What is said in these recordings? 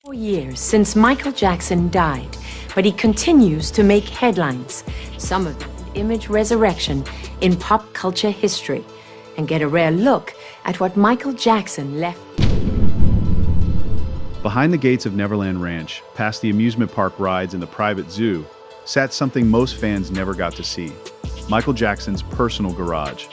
4 years since Michael Jackson died, but he continues to make headlines, some of them image resurrection in pop culture history, and get a rare look at what Michael Jackson left. Behind the gates of Neverland Ranch, past the amusement park rides and the private zoo, sat something most fans never got to see: Michael Jackson's personal garage.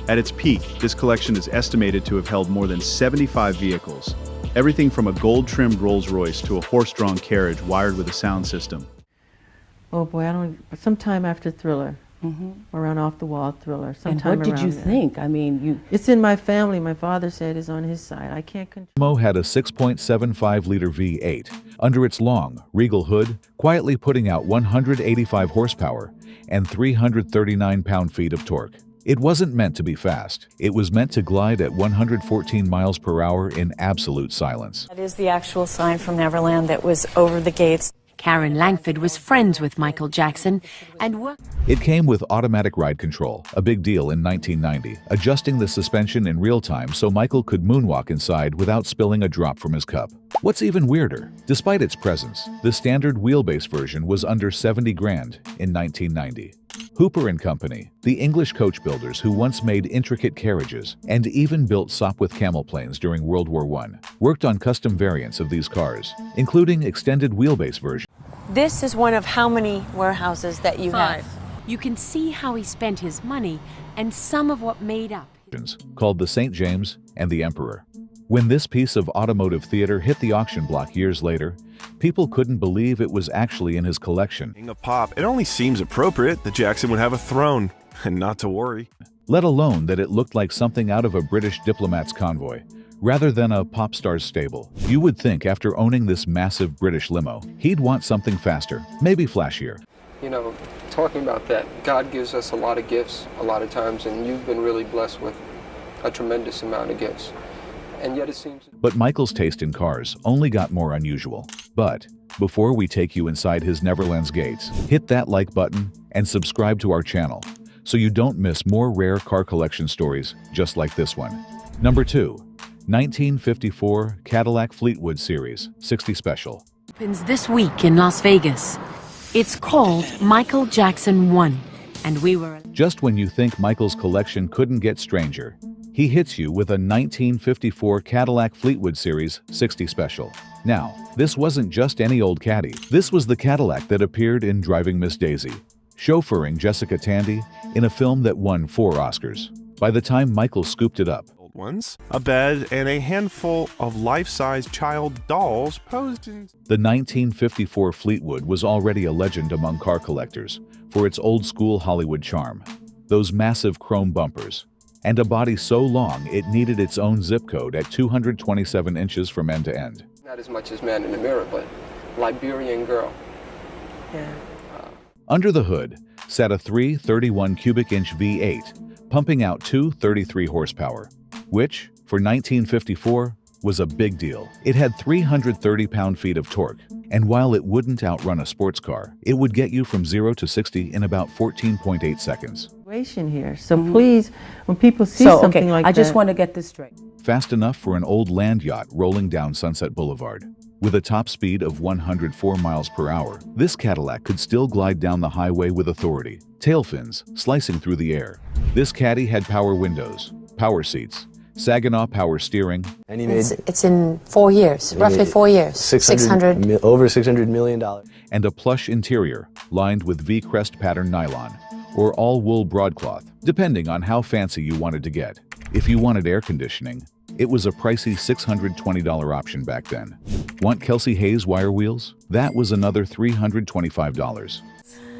At its peak, this collection is estimated to have held more than 75 vehicles, everything from a gold-trimmed Rolls-Royce to a horse-drawn carriage wired with a sound system. Oh boy, sometime after Thriller, around Off the Wall Thriller. Sometime and what did you there. think? I mean, It's in my family. My father said it's on his side. I can't control. Limo had a 6.75-liter V8 under its long, regal hood, quietly putting out 185 horsepower and 339 pound-feet of torque. It wasn't meant to be fast. It was meant to glide at 114 miles per hour in absolute silence. That is the actual sign from Neverland that was over the gates. Karen Langford was friends with Michael Jackson and worked. It came with automatic ride control, a big deal in 1990, adjusting the suspension in real time so Michael could moonwalk inside without spilling a drop from his cup. What's even weirder, despite its presence, the standard wheelbase version was under 70 grand in 1990. Hooper and Company, the English coach builders who once made intricate carriages and even built Sopwith camel planes during World War I, worked on custom variants of these cars, including extended wheelbase versions. This is one of how many warehouses that you have? You can see how he spent his money and some of what made up. Called the St. James and the Emperor. When this piece of automotive theater hit the auction block years later, people couldn't believe it was actually in his collection. Being a pop, it only seems appropriate that Jackson would have a throne, and not to worry. Let alone that it looked like something out of a British diplomat's convoy, rather than a pop star's stable. You would think after owning this massive British limo, he'd want something faster, maybe flashier. You know, talking about that, God gives us a lot of gifts a lot of times, and you've been really blessed with a tremendous amount of gifts. And yet it seems... But Michael's taste in cars only got more unusual. But before we take you inside his Neverland's gates, hit that like button and subscribe to our channel so you don't miss more rare car collection stories just like this one. Number 2. 1954 Cadillac Fleetwood Series 60 Special. Opens this week in Las Vegas. It's called Michael Jackson 1, and we were... Just when you think Michael's collection couldn't get stranger, he hits you with a 1954 Cadillac Fleetwood Series 60 Special. Now, this wasn't just any old Caddy. This was the Cadillac that appeared in Driving Miss Daisy, chauffeuring Jessica Tandy in a film that won 4 Oscars. By the time Michael scooped it up, Ones, a bed, and a handful of life-size child dolls posed in... The 1954 Fleetwood was already a legend among car collectors for its old-school Hollywood charm. Those massive chrome bumpers, and a body so long it needed its own zip code at 227 inches from end to end. Not as much as Man in the Mirror, but Liberian Girl. Yeah. Under the hood sat a 331 cubic inch V8, pumping out 233 horsepower, which, for 1954, was a big deal. It had 330 pound-feet of torque, and while it wouldn't outrun a sports car, it would get you from 0 to 60 in about 14.8 seconds. Here. So please, when people see something like that... I just want to get this straight. Fast enough for an old land yacht rolling down Sunset Boulevard. With a top speed of 104 miles per hour, this Cadillac could still glide down the highway with authority, tail fins slicing through the air. This Caddy had power windows, power seats, Saginaw power steering. And he made... It's in 4 years, roughly 4 years. Over $600 million. And a plush interior lined with V-crest pattern nylon or all-wool broadcloth, depending on how fancy you wanted to get. If you wanted air conditioning, it was a pricey $620 option back then. Want Kelsey Hayes wire wheels? That was another $325.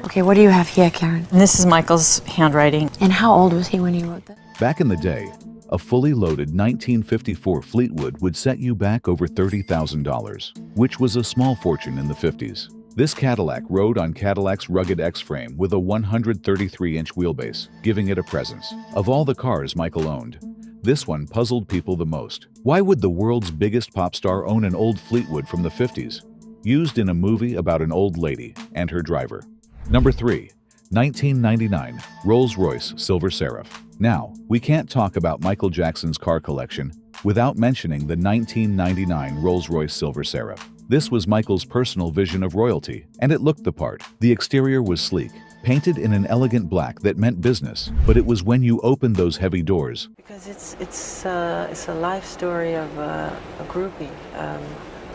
Okay, what do you have here, Karen? And this is Michael's handwriting. And how old was he when he wrote that? Back in the day, a fully loaded 1954 Fleetwood would set you back over $30,000, which was a small fortune in the 50s. This Cadillac rode on Cadillac's rugged X-frame with a 133-inch wheelbase, giving it a presence. Of all the cars Michael owned, this one puzzled people the most. Why would the world's biggest pop star own an old Fleetwood from the 50s, used in a movie about an old lady and her driver? Number 3. 1999 Rolls-Royce Silver Seraph. Now, we can't talk about Michael Jackson's car collection without mentioning the 1999 Rolls-Royce Silver Seraph. This was Michael's personal vision of royalty, and it looked the part. The exterior was sleek, painted in an elegant black that meant business, but it was when you opened those heavy doors. Because it's a life story of a groupie. I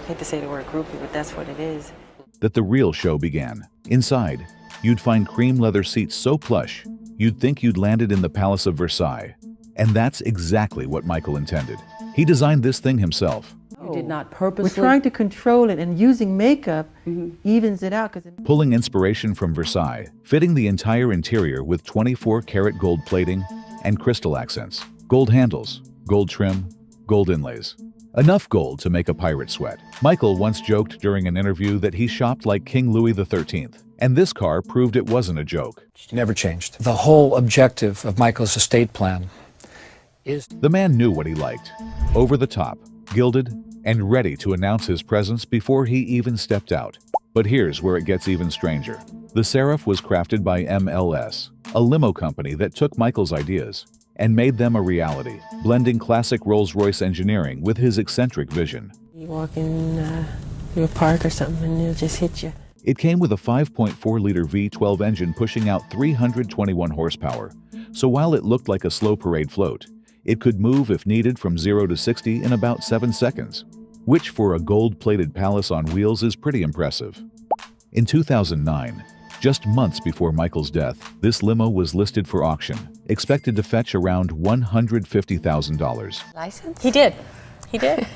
hate to say the word groupie, but that's what it is. That the real show began. Inside, you'd find cream leather seats so plush, you'd think you'd landed in the Palace of Versailles. And that's exactly what Michael intended. He designed this thing himself. You did not purposely. We're trying to control it, and using makeup evens it out. Pulling inspiration from Versailles, fitting the entire interior with 24-karat gold plating and crystal accents, gold handles, gold trim, gold inlays. Enough gold to make a pirate sweat. Michael once joked during an interview that he shopped like King Louis XIII, and this car proved it wasn't a joke. Never changed. The whole objective of Michael's estate plan is... The man knew what he liked. Over the top, gilded, and ready to announce his presence before he even stepped out. But here's where it gets even stranger. The Seraph was crafted by MLS, a limo company that took Michael's ideas and made them a reality, blending classic Rolls-Royce engineering with his eccentric vision. You walk in through a park or something and it'll just hit you. It came with a 5.4-liter V12 engine pushing out 321 horsepower, so while it looked like a slow parade float, it could move if needed from 0 to 60 in about 7 seconds, which for a gold-plated palace on wheels is pretty impressive. In 2009, just months before Michael's death, this limo was listed for auction, expected to fetch around $150,000. License? He did. He did.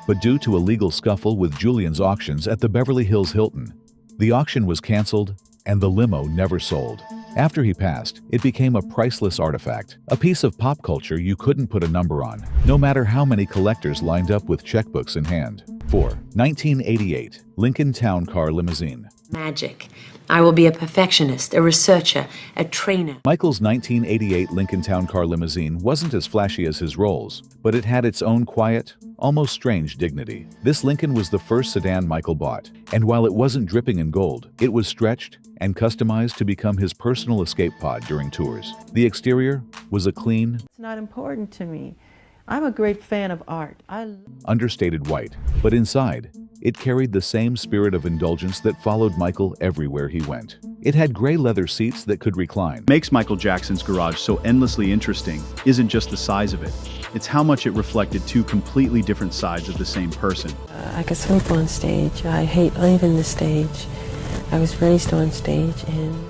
But due to a legal scuffle with Julian's Auctions at the Beverly Hills Hilton, the auction was canceled and the limo never sold. After he passed, it became a priceless artifact, a piece of pop culture you couldn't put a number on, no matter how many collectors lined up with checkbooks in hand. 4. 1988 Lincoln Town Car Limousine. Magic. I will be a perfectionist, a researcher, a trainer. Michael's 1988 Lincoln Town Car Limousine wasn't as flashy as his Rolls, but it had its own quiet, almost strange dignity. This Lincoln was the first sedan Michael bought, and while it wasn't dripping in gold, it was stretched and customized to become his personal escape pod during tours. The exterior was a clean, It's not important to me. I'm a great fan of art. understated white, but inside, it carried the same spirit of indulgence that followed Michael everywhere he went. It had gray leather seats that could recline. Makes Michael Jackson's garage so endlessly interesting isn't just the size of it, it's how much it reflected two completely different sides of the same person. I could swoop on stage. I hate leaving the stage. I was raised on stage, and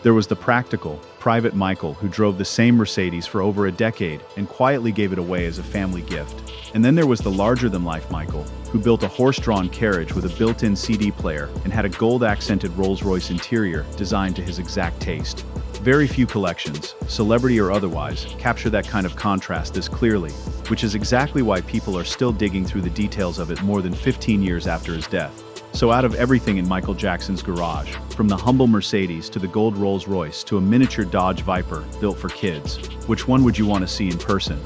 There was the practical, private Michael who drove the same Mercedes for over a decade and quietly gave it away as a family gift. And then there was the larger-than-life Michael, who built a horse-drawn carriage with a built-in CD player and had a gold-accented Rolls-Royce interior designed to his exact taste. Very few collections, celebrity or otherwise, capture that kind of contrast this clearly, which is exactly why people are still digging through the details of it more than 15 years after his death. So out of everything in Michael Jackson's garage, from the humble Mercedes to the gold Rolls-Royce to a miniature Dodge Viper built for kids, which one would you want to see in person?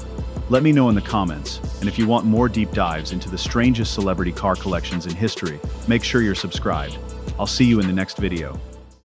Let me know in the comments, and if you want more deep dives into the strangest celebrity car collections in history, make sure you're subscribed. I'll see you in the next video.